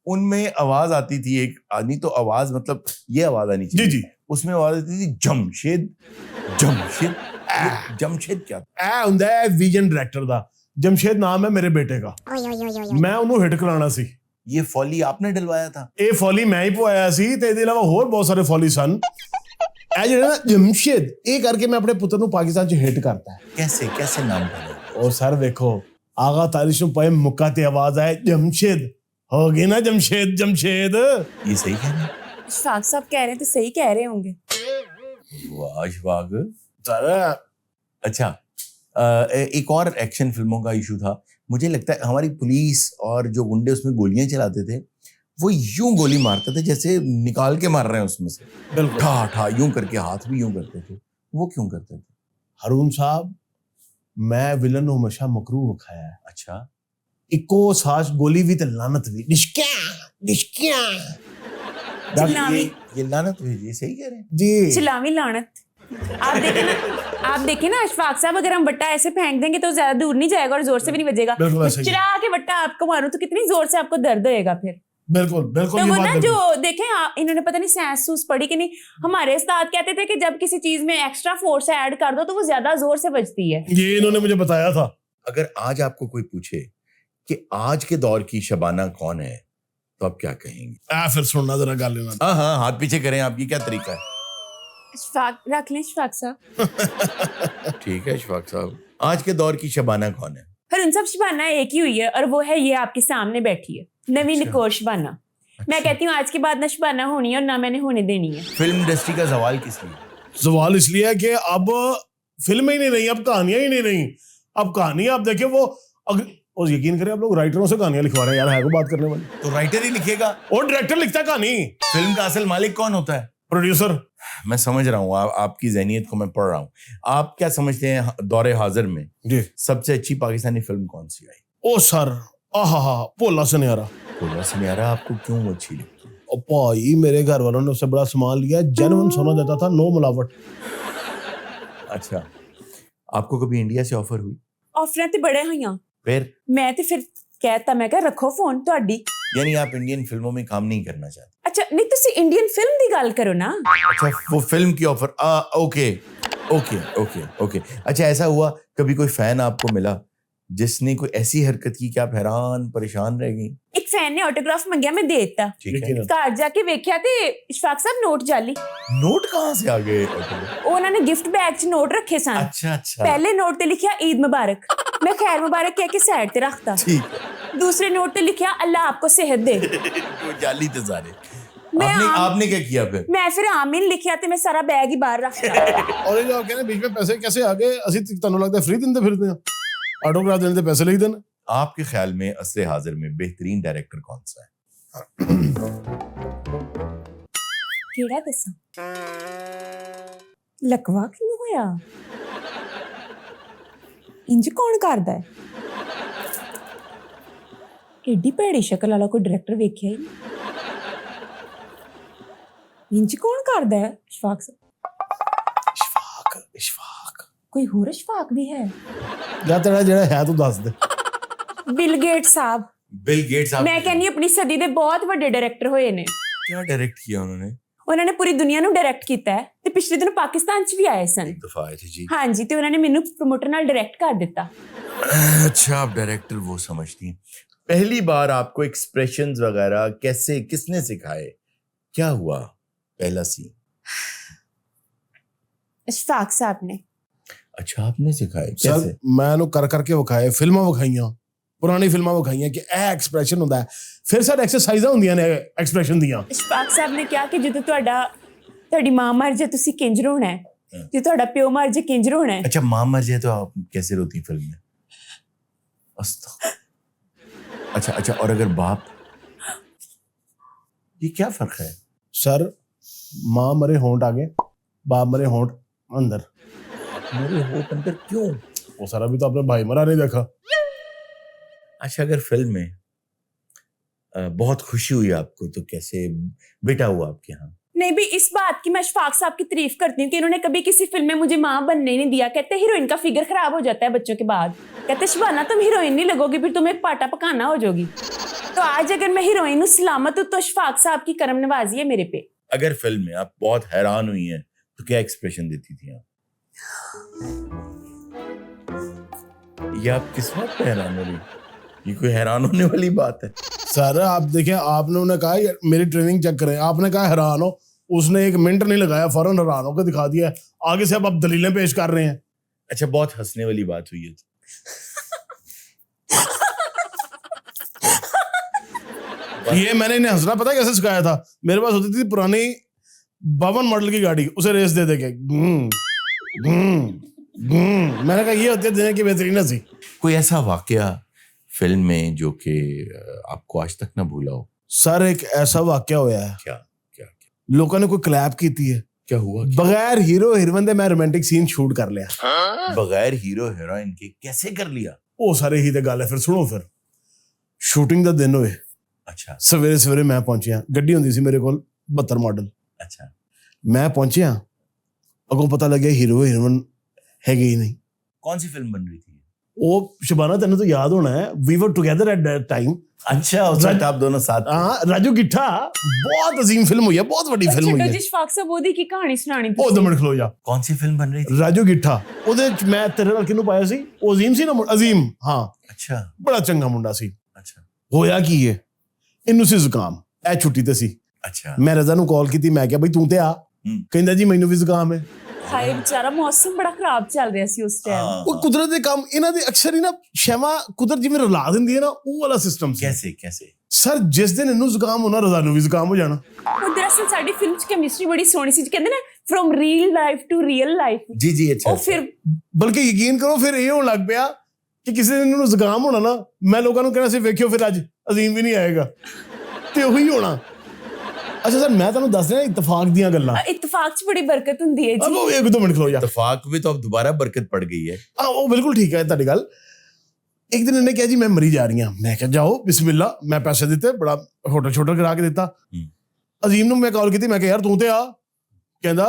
उनमें आवाज आती थी एक, नहीं तो आवाज मतलब ये आवाज आनी जी चाहिए, जी उसमें आवाज आती थी जमशेद जमशेद। जमशेद क्या था? ए ਹੁੰਦਾ ਹੈ ਵਿਜ਼ਨ ਡਾਇਰੈਕਟਰ ਦਾ ਜਮਸ਼ੇਦ ਨਾਮ ਹੈ ਮੇਰੇ ਬੇਟੇ ਦਾ ਮੈਂ ਉਹਨੂੰ ਹਿੱਟ ਕਰਾਉਣਾ ਸੀ ये फॉली आपने डलवाया था? ਇਹ ਫੋਲੀ ਮੈਂ ਹੀ ਪਵਾਇਆ ਸੀ ਤੇ ਇਹਦੇ ਇਲਾਵਾ ਹੋਰ ਬਹੁਤ ਸਾਰੇ ਫੋਲੀ ਸਨ ਇਹ ਜਿਹੜਾ ਨਾ ਜਮਸ਼ੇਦ ਇਹ ਕਰਕੇ ਮੈਂ ਆਪਣੇ ਪੁੱਤਰ ਨੂੰ ਪਾਕਿਸਤਾਨ 'ਚ ਹਿੱਟ ਕਰਤਾ ਹੈ कैसे कैसे नाम पड़ा? ਉਹ ਸਰ ਵੇਖੋ ਆਗਾ ਤਾਰਿਸ਼ ਨੂੰ ਪਏ ਮੁੱਕਾ ਤੇ ਆਵਾਜ਼ ਆਏ ਜਮਸ਼ੇਦ ਹੋ ਗਈ ਨਾ ਜਮਸ਼ੇਦ ਜਮਸ਼ੇਦ ये सही कह रहे हैं? इशफाक साहब कह रहे हैं तो सही कह रहे होंगे। वाह इशफाक। सर अच्छा, एक और एक्शन फिल्मों का इशू था, मुझे लगता है हमारी पुलिस और जो गुंडे उसमें गोलियां चलाते थे वो यूं गोली मारते थे जैसे निकाल के मार रहे हैं उसमें से, बिल्कुल ठा ठा यूं करके, हाथ भी यूं करते थे। वो क्यों करते थे? ਹਰੂਨ ਸਾਹਿਬ ਮੈਂ ਵਿਲਨ ਨੂੰ ਹਮੇਸ਼ਾ ਮਕਰੂ ਵਿਖਾਇਆ ਹੈ अच्छा, ਇੱਕੋ ਸਾਚ ਗੋਲੀ ਵੀ ਤੇ ਲਾਨਤ ਵੀ ਡਿਸ਼ਕਿਆ ये लानत हुई, ये सही कह रहे हैं? जी चिलावी लानत। आप देखें ना अशफाक साहब, अगर हम वट्टा ऐसे फेंक देंगे तो ज्यादा दूर नहीं जाएगा और जोर से भी नहीं बजेगा। बिल्कुल ऐसे ही। चिरा के वट्टा आपको मारूं तो कितनी जोर से आपको दर्द होएगा फिर। बिल्कुल बिल्कुल तो ये वो बात ना बिल्कुल। जो देखें इन्होंने पता नहीं साइंस सूस पढ़ी कि नहीं, हमारे उस्ताद कहते थे कि जब किसी चीज में एक्स्ट्रा फोर्स ऐड कर दो तो वो ज्यादा जोर से बजती है। ये इन्होंने मुझे बताया था। अगर आज आपको कोई पूछे कि आज के दौर की शबाना कौन है तो आप क्या कहेंगे? फिर सुनना जरा गल लेना। हाँ हाँ, हाथ पीछे करें, आपकी क्या तरीका है? अशफाक रख लें अशफाक साहब। ठीक है इशफाक साहब, आज के दौर की शबाना कौन है? फिर उन सब शबाना एक ही हुई है और वो है ये आपके सामने बैठी है, नवीन अच्छा। कौर शबाना। मैं कहती हूँ आज के बाद ना शबाना होनी है और ना मैंने होने देनी है। फिल्म इंडस्ट्री का सवाल किस लिए? सवाल इसलिए है कि अब फिल्में ही नहीं रही, अब कहानियां ही नहीं रही। अब कहानी आप देखिए वो और यकीन करें आप लोग राइटरों से कहानियां लिखवा रहे हैं यार, है को बात करने वाली। तो राइटर ही लिखेगा, और डायरेक्टर लिखता है कहानी, फिल्म का असल मालिक कौन होता है? प्रोड्यूसर। मैं समझ रहा हूँ, आपकी ज़हनियत को मैं पढ़ रहा हूँ। आप क्या समझते हैं दौरे हाजिर में जी सबसे अच्छी पाकिस्तानी फिल्म कौन सी आई? ओ सर आहा भोला सुनियारा। बोला सुनियारा आपको क्यों वो अच्छी लगती है? और भाई मेरे घर वालों ने उससे बड़ा सामान लिया, जेन्युइन सोना देता था, नो मिलावट। अच्छा, आपको कभी इंडिया से ऑफर हुई? ऑफर तो बड़े हैं यहाँ, फिर मैं तो फिर कहता मैं कह रखो फोन ਤੁਹਾਡੀ। यानी आप इंडियन फिल्मों में काम नहीं करना चाहते? अच्छा नहीं तुसी इंडियन फिल्म दी गल करो ना। अच्छा, वो फिल्म की offer, okay okay okay okay. अच्छा, ऐसा हुआ कभी कोई फैन आपको मिला जिसने कोई ऐसी हरकत की कि आप हैरान परेशान रह गई? एक फैन ने ऑटोग्राफ मंगया, मैं दे दिता। ठीक है, घर जाके वेख्या ते इशफाक साहब नोट जाली। नोट कहाँ से आ गए autograph? उन्होंने गिफ्ट बैग च नोट रखे सन। अच्छा अच्छा, पहले नोट ते लिखिया ईद मुबारक, मैं खैर मुबारक कह के साइड ते रखता। ठीक है। दूसरे नोट ते लिखिया अल्लाह आपको सेहत दे। वो जाली थे सारे। मैं आपने क्या किया फिर? मैं फिर आमीन लिखिया ते मैं सारा बैग ही बाहर रखता। और ये जो कहने बीच में पैसे कैसे आ गए, असि ਤੁਹਾਨੂੰ लगता है फ्री ਦਿੰਦੇ ਫਿਰਦੇ ਆ, ऑटोग्राफ देने पैसे ले ही देना। आपके ख्याल में असरे हाजिर में बेहतरीन डायरेक्टर कौन सा है? केड़ा दसा लकवा क्यों होया, इंज कौन करदा है? एडी भैड़ी शक्ल वाला कोई डायरेक्टर वेख्या ही नहीं। इंज कौन करदा है? इशफाक साहब। इशफाक इशफाक कोई होर इशफाक भी है? या तेरा जेड़ा है तू दस दे। बिल गेट्स साहब। बिल गेट्स साहब मैं कहनी अपनी सदी दे बहुत बड़े डायरेक्टर होए ने। क्या डायरेक्ट किया उन्होंने? उन्होंने पूरी दुनिया ਨੂੰ डायरेक्ट ਕੀਤਾ ਹੈ ਤੇ ਪਿਛਲੇ ਦਿਨ ਪਾਕਿस्तान 'ਚ ਵੀ ਆਏ ਸਨ। एक दफा आए थे जी। हाँ जी, तो उन्होंने मैनू प्रमोटर नाल डायरेक्ट कर दिता। अच्छा, आप डायरेक्टर वो समझती हैं। पहली बार आपको एक्सप्रेशंस वगैरह कैसे, किसने सिखाए, क्या हुआ पहला सीन? इशफाक साहब ने। अच्छा, आपने सिखाए सर कैसे? मैं ਇਹਨੂੰ ਕਰ ਕਰਕੇ ਵਿਖਾਏ, ਫਿਲਮਾਂ ਵਿਖਾਈਆਂ, ਪੁਰਾਣੀ ਫਿਲਮਾਂ ਵਿਖਾਈਆਂ ਕਿ ਇਹ ਐਕਸਪ੍ਰੈਸ਼ਨ ਹੁੰਦਾ ਹੈ। ਫਿਰ ਸਰ ਐਕਸਰਸਾਈਜ਼ਾਂ ਹੁੰਦੀਆਂ ਨੇ ਐਕਸਪ੍ਰੈਸ਼ਨ ਦੀਆਂ। ਇਸ਼ਫਾਕ ਸਾਹਿਬ ਨੇ ਕਿਹਾ ਕਿ ਜਦੋਂ ਤੁਹਾਡੀ ਮਾਂ ਮਰ ਜਾਏ ਤੁਸੀਂ ਕਿੰਜ ਰੋਣਾ ਹੈ, ਜੇ ਤੁਹਾਡਾ ਪਿਓ ਮਰ ਜਾਏ ਕਿੰਜ ਰੋਣਾ ਹੈ। अच्छा, माँ मर जाए तो आप कैसे रोती फिल्म में? अच्छा अच्छा, और अगर बाप, ये क्या फर्क है? सर माँ मरे होंठ आगे, बाप मरे होंठ अंदर। मेरे होठ अंदर क्यों? वो सर अभी तो आपने भाई मरा नहीं देखा। अच्छा, अगर फिल्म में बहुत खुशी हुई आपको तो कैसे बेटा हुआ आपके यहाँ? नहीं भी इस बात की मैं इशफाक साहब की तारीफ करती हूँ कि इन्होंने कभी किसी फिल्म में मुझे माँ बनने नहीं दिया। कहते हीरोइन का फिगर खराब हो जाता है बच्चों के बाद, कहते शबाना तुम हीरोइन नहीं लगोगी, फिर तुम एक पाटा पकाना हो जाओगी। तो आज अगर मैं हीरोइन हूँ सलामत हूँ तो अशफाक साहब की करम नवाजी है मेरे पे। अगर फिल्म में आप बहुत हैरान हुई हैं तो क्या एक्सप्रेशन देती थी आप? ये आप किस बात पे हैरान हो रही? ये कोई हैरान होने वाली बात है? सर आप देखें, आपने उन्हें कहा ये मेरी ट्रेनिंग चेक करें, आपने कहा हैरान हो, उसने 1 मिनट नहीं लगाया फौरन हैरान होकर दिखा दिया। आगे से अब आप दलीलें पेश कर रहे हैं। अच्छा, बहुत हंसने वाली बात हुई है। ये मैंने इन्हें हंसना पता है कैसे सिखाया था? मेरे पास होती थी पुरानी 52 मॉडल की गाड़ी, उसे रेस दे दे के मैंने कहा ये होती है दुनिया की बेहतरीन हंसी। कोई ऐसा वाकया फिल्म में जो कि आपको आज तक ना भूला हो? सर एक ऐसा वाकया होया है, क्या क्या क्या लोगों ने कोई क्लैप की है, क्या हुआ? बगैर हीरो हीरोइन दे मैं रोमांटिक सीन शूट कर लिया। बगैर हीरो हीरोइन के कैसे कर लिया? ਉਹ ਸਾਰੇ ਹੀ ਤੇ ਗੱਲ ਹੈ। ਫਿਰ ਸੁਣੋ, ਫਿਰ ਸ਼ੂਟਿੰਗ ਦਾ ਦਿਨ ਹੋਏ, अच्छा ਸਵੇਰੇ ਸਵੇਰੇ ਮੈਂ ਪਹੁੰਚਿਆ, ਗੱਡੀ ਹੁੰਦੀ ਸੀ ਮੇਰੇ ਕੋਲ 72 ਮਾਡਲ। अच्छा ਮੈਂ ਪਹੁੰਚਿਆ, ਅੱਗੋਂ ਪਤਾ ਲੱਗਿਆ ਹੀਰੋ ਹੀਰੋਇਨ ਹੈਗੇ ਹੀ ਨਹੀਂ। कौन सी फिल्म बन रही थी? ਉਹ ਸ਼ਬਾਨਾ ਤੈਨੂੰ ਤਾਂ ਯਾਦ ਹੋਣਾ ਹੈ, ਵੀ ਵਰ ਟੁਗੇਦਰ ਐਟ दैट टाइम। अच्छा, उस वक्त आप दोनों साथ थे। ਹਾਂ, ਰਾਜੂ ਗਿੱਠਾ, ਬਹੁਤ ਅਜ਼ੀਮ ਫਿਲਮ ਹੋਈ ਹੈ, ਬਹੁਤ ਵੱਡੀ ਫਿਲਮ ਹੋਈ ਛੱਡੋ ਹੈ। ਜੀ ਅਸ਼ਫਾਕ ਸਾਹਿਬ ਉਹਦੀ ਕੀ ਕਹਾਣੀ ਸੁਣਾਣੀ ਉਹ 2 ਮਿੰਟ ਖਲੋ ਜਾ। कौन सी फिल्म बन रही थी? ਰਾਜੂ ਗਿੱਠਾ, ਉਹਦੇ ਚ ਮੈਂ ਤੇਰੇ ਨਾਲ ਕਿਹਨੂੰ ਪਾਇਆ ਸੀ? ਉਹ ਅਜ਼ੀਮ ਸੀ ਨਾ, ਅਜ਼ੀਮ। ਹਾਂ, अच्छा ਬੜਾ ਚੰਗਾ ਮੁੰਡਾ ਸੀ। अच्छा ਹੋਇਆ ਕੀ ਹੈ, ਇਹਨੂੰ ਸੀ ਜ਼ੁਕਾਮ, ਇਹ ਛੁੱਟੀ ਤੇ ਸੀ। अच्छा ਮੈਂ ਰਜ਼ਾ ਨੂੰ ਕਾਲ ਕੀਤੀ, ਮੈਂ ਕਿਹਾ ਬਈ ਤੂੰ ਤੇ ਆ। ਕਹਿੰਦਾ ਜੀ ਮੈਨੂੰ ਵੀ ਜ਼ੁਕਾਮ ਹੈ। ਹਾਏ ਵਿਚਾਰਾ ਮੌਸਮ ਬੜਾ ਖਰਾਬ ਚੱਲ ਰਿਹਾ ਸੀ ਉਸ ਟਾਈਮ। हाँ, ਉਹ ਕੁਦਰਤ ਦੇ ਕੰਮ ਇਹਨਾਂ ਦੇ ਅਕਸਰ ਹੀ ਨਾ ਸ਼ੈਵਾ ਕੁਦਰਤ ਜਿਵੇਂ ਰਲਾ ਦਿੰਦੀ ਹੈ ਨਾ, ਉਹ ਵਾਲਾ ਸਿਸਟਮ ਸੀ। कैसे कैसे? ਸਰ ਜਿਸ ਦਿਨ ਇਹਨੂੰ ਜ਼ੁਕਾਮ ਹੋਣਾ, ਰਜ਼ਾ ਨੂੰ ਵੀ ਜ਼ੁਕਾਮ ਹੋ ਜਾਣਾ। ਉਹ ਦਰਅਸਲ ਸਾਡੀ ਫਿਲਮ 'ਚ ਕੈਮਿਸਟਰੀ ਬੜੀ ਸੋਹਣੀ ਸੀ, ਕਹਿੰਦੇ ਨਾ from real life to real life. जी जी अच्छा ਉਹ ਫਿਰ ਬਲਕਿ ਯਕੀਨ ਕਰੋ ਫਿਰ ਇਹ ਹੋਣ ਲੱਗ ਪਿਆ ਕਿ ਕਿਸੇ ਦਿਨ ਇਹਨੂੰ ਜ਼ੁਕਾਮ ਹੋਣਾ ਨਾ, ਮੈਂ ਲੋਕਾਂ ਨੂੰ ਕਹਿਣਾ ਸੀ ਵੇਖਿਓ ਫਿਰ ਅੱਜ ਅਜ਼ੀਮ ਵੀ ਨਹੀਂ ਆਏਗਾ, ਤੇ ਉਹੀ ਹੋਣਾ। ਅੱਛਾ ਸਰ, ਮੈਂ ਤੁਹਾਨੂੰ ਦੱਸ ਰਿਹਾ ਇਤਫਾਕ ਦੀਆਂ ਗੱਲਾਂ। ਇਤਫਾਕ 'ਚ ਬੜੀ ਬਰਕਤ ਹੁੰਦੀ ਹੈ ਅਬ ਜੀ। ਉਹ 1-2 ਮਿੰਟ ਖਲੋ ਜਾ। इत्तेफाक भी तो अब दोबारा बरकत पड़ गई है। ਹਾਂ ਉਹ ਬਿਲਕੁਲ ਠੀਕ ਹੈ ਤੁਹਾਡੀ ਗੱਲ। ਇੱਕ ਦਿਨ ਇਹਨੇ ਕਿਹਾ ਜੀ ਮੈਂ ਮਰੀ ਜਾ ਰਹੀ ਹਾਂ। ਮੈਂ ਕਿਹਾ ਜਾਓ ਬਿਸਮਿਲ੍ਲਾ, ਮੈਂ ਪੈਸੇ ਦਿੱਤੇ, ਬੜਾ ਹੋਟਲ ਛੋਟਲ ਕਰਾ ਕੇ ਦਿੱਤਾ। ਅਜ਼ੀਮ ਨੂੰ ਮੈਂ ਕਾਲ ਕੀਤੀ, ਮੈਂ ਕਿਹਾ ਯਾਰ ਤੂੰ ਤੇ ਆ। ਕਹਿੰਦਾ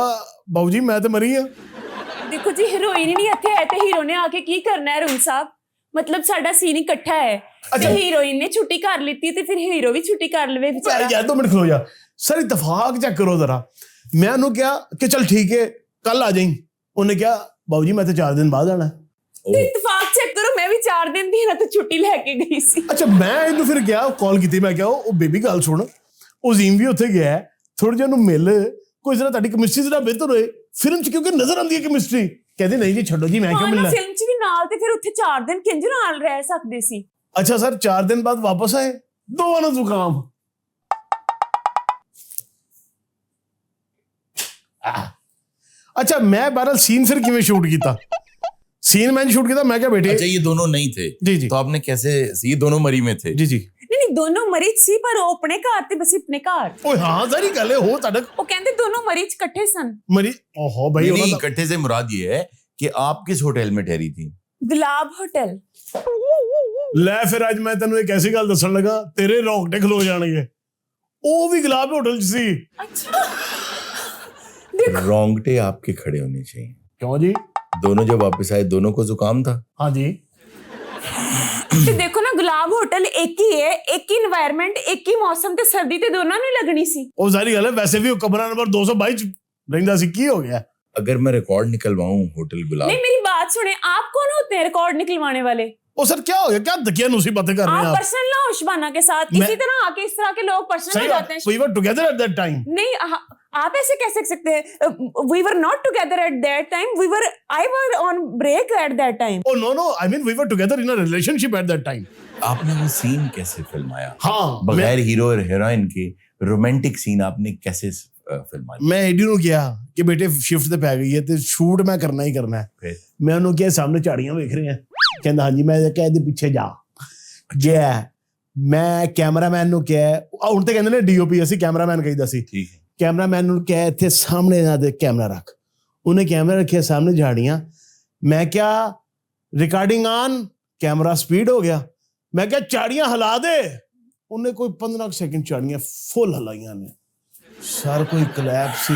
ਬਾਊ ਜੀ ਮੈਂ ਤੇ ਮਰੀ ਆ। ਦੇਖੋ ਜੀ ਹੀਰੋਇਨ ਹੀ ਨਹੀਂ ਇੱਥੇ ਹੈ ਤੇ ਹੀਰੋ ਨੇ ਆ ਕੇ ਕੀ ਕਰਨਾ ਹੈ? ਰੂਮ ਸਾਹਿਬ ਮਤਲਬ ਸਾਡਾ ਸੀਨ ਇਕੱਠਾ ਹੈ ਤੇ ਹੀਰੋਇਨ ਨੇ ਛੁੱਟੀ ਕਰ ਲਿੱਤੀ ਤੇ ਫਿਰ ਹੀਰੋ ਵੀ ਛੁੱਟੀ ਕਰ ਲਵੇ ਵਿਚਾਰਾ। ਯਾਰ 2 ਮਿੰਟ ਖਲੋ ਜਾ ਸਰ, ਇਤਫਾਕ ਚੈੱਕ ਕਰੋ ਜ਼ਰਾ। ਮੈਂ ਉਹਨੂੰ ਕਿਹਾ ਕਿ ਚਲ ਠੀਕ ਹੈ ਕੱਲ ਆ ਜਾਈਂ। ਉਹਨੇ ਕਿਹਾ ਬਾਊ ਜੀ ਮੈਂ ਤੇ 4 ਦਿਨ ਬਾਅਦ ਆਣਾ। ਤੇ ਇਤਫਾਕ ਚੈੱਕ ਕਰੋ, ਮੈਂ ਵੀ 4 ਦਿਨ ਦੀ ਨਾ ਤਾਂ ਛੁੱਟੀ ਲੈ ਕੇ ਗਈ ਸੀ। ਅੱਛਾ, ਮੈਂ ਇਹਨੂੰ ਫਿਰ ਗਿਆ, ਕਾਲ ਕੀਤੀ, ਮੈਂ ਕਿਹਾ ਉਹ ਬੇਬੀ ਗੱਲ ਸੁਣ, ਉਹ ਜ਼ੀਮ ਵੀ ਉੱਥੇ ਗਿਆ, ਥੋੜਾ ਜਿਹਾ ਉਹਨੂੰ ਮਿਲ, ਕੋਈ ਜ਼ਰਾ ਤੁਹਾਡੀ ਕੈਮਿਸਟਰੀ ਜ਼ਰਾ ਬਿਹਤਰ ਹੋਏ ਫਿਲਮ 'ਚ, ਕਿਉਂਕਿ ਨਜ਼ਰ ਆਉਂਦੀ ਹੈ ਕੈਮਿਸਟਰੀ। ਕਹਿੰਦੇ ਨਹੀਂ ਜੀ ਛੱਡੋ ਜੀ, ਮੈਂ ਕਿਉਂ ਮਿਲਣਾ। ਫਿਲਮ 'ਚ ਵੀ ਨਾਲ ਤੇ ਫਿਰ ਉੱਥੇ 4 ਦਿਨ ਕਿੰਜ ਨਾਲ ਰਹਿ ਸਕਦੇ ਸੀ। ਅੱਛਾ ਸਰ, 4 ਦਿਨ ਬਾਅਦ ਵਾਪਸ ਆਏ, ਦੋਵਾਂ ਨੂੰ ਜ਼ੁਕਾਮ। अच्छा मैं बहरहाल सीन फिर किवें शूट किया? सीन मैंने शूट किया, मैं क्या बेटे। अच्छा, ये दोनों नहीं थे? जी जी। तो आपने कैसे, ये दोनों मरी में थे? जी जी। नहीं दोनों मरीज ਸੀ ਪਰ ਉਹ ਆਪਣੇ ਘਰ ਤੇ ਬਸ ਆਪਣੇ ਘਰ। ਓਏ ਹਾਂ ਸਾਰੀ ਗੱਲ ਹੋ ਤੁਹਾਡਾ। ਉਹ ਕਹਿੰਦੇ ਦੋਨੋਂ ਮਰੀਜ਼ ਇਕੱਠੇ ਸਨ। ਮਰੀ ਓਹੋ ਭਾਈ नहीं, इकट्ठे से मुराद ये है कि आप किस होटल में ठहरी थी? ਗੁਲਾਬ ਹੋਟਲ। ਲੈ ਫਿਰ ਅੱਜ ਮੈਂ ਤੈਨੂੰ ਇੱਕ ਐਸੀ ਗੱਲ ਦੱਸਣ ਲੱਗਾ, ਤੇਰੇ ਰੌਂਗਟੇ ਖਲੋ ਜਾਣਗੇ। ਉਹ ਵੀ ਗੁਲਾਬ ਹੋਟਲ 'ਚ ਸੀ। अच्छा रोंगटे आपके खड़े होने चाहिए। क्यों जी? दोनों जब वापस आए, दोनों को जुकाम था? हाँ जी। ਤੇ ਦੇਖੋ ਨਾ ਗੁਲਾਬ ਹੋਟਲ ਇੱਕ ਹੀ ਹੈ, ਇੱਕ ਹੀ এনवायरमेंट, ਇੱਕ ਹੀ ਮੌਸਮ ਤੇ ਸਰਦੀ ਤੇ ਦੋਨਾਂ ਨੂੰ ਲੱਗਣੀ ਸੀ। ਉਹ ਸਾਰੀ ਗੱਲ ਹੈ, ਵੈਸੇ ਵੀ ਉਹ ਕਮਰਾ ਨੰਬਰ 222 'ਚ ਰਹਿੰਦਾ ਸੀ, ਕੀ ਹੋ ਗਿਆ? अगर मैं रिकॉर्ड निकलवाऊं होटल गुलाब। नहीं मेरी बात सुने, आप कौन होते हैं रिकॉर्ड निकलवाने वाले? ओ सर क्या हो गया, क्या दकियानूसी बातें कर रहे हैं आप आप? पर्सनल ना हो शबाना के साथ, इसी तरह आके इस तरह के लोग पर्सनल हो जाते हैं। we were together at that time. नहीं आप ऐसे कह सकते हैं, we were not together at that time, I were on break at that time. Oh no, I mean we were together in a relationship at that time. आपने वो scene कैसे फिल्माया? हाँ, बगैर हीरो और हीरोइन के रोमांटिक सीन आपने कैसे फिल्माया? मैं एडी ਨੂੰ ਕਿਹਾ ਕਿ ਬੇਟੇ ਸ਼ਿਫਟ ਤੇ ਪੈ ਗਈ ਹੈ ਤੇ ਸ਼ੂਟ ਮੈਂ ਕਰਨਾ ਹੀ ਕਰਨਾ ਹੈ। ਮੈਂ ਉਹਨੂੰ ਕਿਹਾ ਸਾਹਮਣੇ ਝਾੜੀਆਂ ਵੇਖ ਰਹੇ ਆ, ਕਹਿੰਦਾ ਹਾਂਜੀ। ਮੈਂ ਕਿਹਾ ਇਹਦੇ ਪਿੱਛੇ ਜਾ ਗਿਆ। ਮੈਂ ਕੈਮਰਾਮੈਨ ਨੂੰ ਕਿਹਾ, ਹੁਣ ਤੇ ਕਹਿੰਦੇ ਨੇ ਡੀਓਪੀ, ਅਸੀਂ ਕੈਮਰਾਮੈਨ ਕਹੀਦਾ ਸੀ। ठीक है। ਕੈਮਰਾਮੈਨ ਨੂੰ ਕਿਹਾ ਇੱਥੇ ਸਾਹਮਣੇ ਨਾ ਦੇ ਕੈਮਰਾ ਰੱਖ। ਉਹਨੇ ਕੈਮਰਾ ਰੱਖਿਆ ਸਾਹਮਣੇ ਝਾੜੀਆਂ। ਮੈਂ ਕਿਹਾ ਰਿਕਾਰਡਿੰਗ ਆਨ, ਕੈਮਰਾ ਸਪੀਡ ਹੋ ਗਿਆ। ਮੈਂ ਕਿਹਾ ਝਾੜੀਆਂ ਹਿਲਾ ਦੇ। ਉਹਨੇ ਕੋਈ 15 ਸੈਕਿੰਡ ਝਾੜੀਆਂ ਫੁੱਲ ਹਿਲਾਈਆਂ ਨੇ। ਸਰ ਕੋਈ ਕਲੈਪ ਸੀ,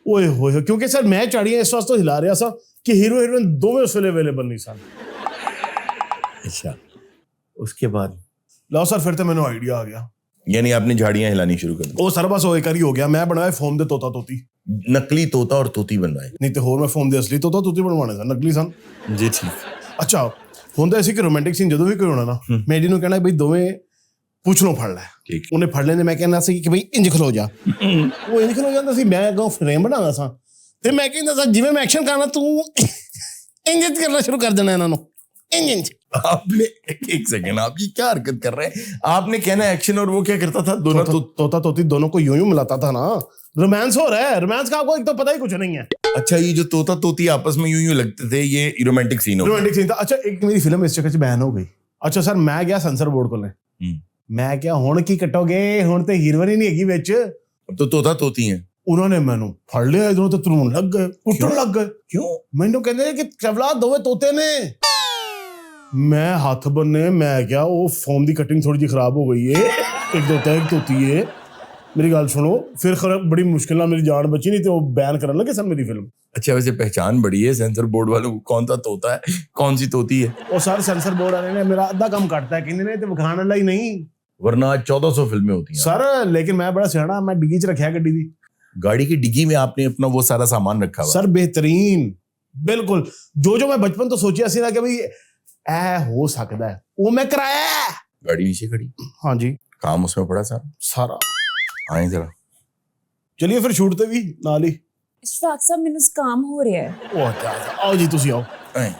ਓਏ ਹੋਏ, ਕਿਉਂਕਿ ਸਰ ਮੈਂ ਝਾੜੀਆਂ ਇਸ ਵਾਸਤੇ ਹਿਲਾ ਰਿਹਾ ਸਾਂ ਕਿ ਹੀਰੋ ਹੀਰੋਇਨ ਦੋਵੇਂ ਉਸ ਵੇਲੇ ਅਵੇਲੇਬਲ ਨਹੀਂ ਸਨ। अच्छा, उसके बाद ਲਓ ਸਰ ਫਿਰ ਤੇ ਮੈਨੂੰ ਆਈਡੀਆ ਆ ਗਿਆ। यानी आपने झाड़ियां हिलानी शुरू कर दी। ਉਹ ਸਰ ਬਸ ਉਹ ਇੱਕ ਵਾਰੀ ਹੋ ਗਿਆ। ਮੈਂ ਬਣਾਇਆ ਫੋਮ ਦੇ ਤੋਤਾ ਤੋਤੀ। नकली तोता और तोती बनवाए। ਨਹੀਂ ਤੇ ਹੋਰ ਮੈਂ ਫੋਮ ਦੇ ਅਸਲੀ ਤੋਤਾ ਤੋਤੀ ਬਣਵਾਣੇ ਸਨ, ਨਕਲੀ ਸਨ। जी ठीक। ਅੱਛਾ ਹੁੰਦਾ ਸੀ ਕਿ ਰੋਮਾਂਟਿਕ ਸੀਨ ਜਦੋਂ ਵੀ ਕੋਈ ਹੋਣਾ ਨਾ, ਮੈਂ ਇਹਨੂੰ ਕਹਿਣਾ ਬਈ ਦੋਵੇਂ ਪੁੱਛ ਲਓ ਫੜ ਲੈ। ठीक। ਉਹਨੇ ਫੜ ਲੈਂਦੇ, ਮੈਂ ਕਹਿੰਦਾ ਸੀ ਕਿ ਬਈ ਇੰਜ ਖਲੋ ਜਾ। ਉਹ ਇੰਜ ਖਲੋ ਜਾਂਦਾ ਸੀ, ਮੈਂ ਅੱਗੋਂ ਫਰੇਮ ਬਣਾਉਂਦਾ ਸਾਂ ਤੇ ਮੈਂ ਕਹਿੰਦਾ ਸਾਂ ਜਿਵੇਂ ਮੈਂ ਐਕਸ਼ਨ ਕਰਨਾ ਤੂੰ ਇੰਜ ਕਰਨਾ ਸ਼ੁਰੂ ਕਰ ਦੇਣਾ ਇਹਨਾਂ ਨੂੰ, इंज। आपने एक सेकंड, आप ये क्या हरकत कर रहे हैं? आपने कहना एक्शन और वो क्या करता था? दोनों तोता तोती दोनों को यूं मिलाता था ना। रोमांस हो रहा है, रोमांस का आपको एक तो पता ही कुछ नहीं है। अच्छा, ये जो तोता तोती आपस में यूं लगते थे, ये रोमांटिक सीन हो? रोमांटिक सीन था। अच्छा एक मेरी फिल्म इस चक्कर च बैन हो गई। अच्छा सर मैं गया सेंसर बोर्ड को, मैं क्या हुण की कटोगे, हुण ते हीरोइन ही नहीं हैगी विच, तो तोता तोती हैं। उन्होंने मैनू फड़ लिया, इधरों तो तरून लग गए, कुटन लग गए। क्यों? मैनू कहंदे कि चवला दोवे तोते ने। मैं हाथ बन्ने, मैं क्या वो फोम दी कटिंग थोड़ी जी खराब हो गई है, एक तोता एक तोती है। मेरी गल सुनो, फिर बड़ी मुश्किल ना मेरी जान बची, नहीं तो वो बैन करने लगे सर मेरी फिल्म। अच्छा, वैसे पहचान बड़ी है सेंसर बोर्ड वालों को, कौन सा तोता है कौन सी तोती है? और सर सेंसर बोर्ड वाले ने मेरा अद्धा काम काटता है, कहंदे ने ते वखाण वाला ही नहीं, वरना 1400 फिल्में होती हैं सर। लेकिन मैं बड़ा सियाना, मैं डिग्गी च रखा गड्डी दी। गाड़ी की डिग्गी में आपने अपना वो सारा सामान रखा हुआ? सर बेहतरीन, बिल्कुल जो जो मैं बचपन तो सोचिया सी ना कि भाई ऐ हो सकता है, वो मैं कराया है। गाड़ी नीचे खड़ी? हाँ जी। काम उसमें पड़ा सारा? सारा। आए जरा। चलिए फिर शूट ते भी नाल ही। इशफाक साहब मैनू काम हो रहा है। ओ क्या, आओ जी तुसी आओ। आए।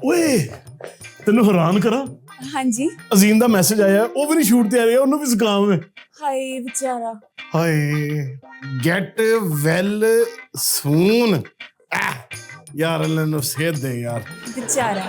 ओए तेनू हैरान करा, हाँ जी। अजीम दा मैसेज आया, वो भी नहीं शूट ते आ रहा, ओनू भी जुकाम है। हाय बेचारा। हाय गेट वेल सून। यार अल्लाह नु सेहत दे यार बेचारा।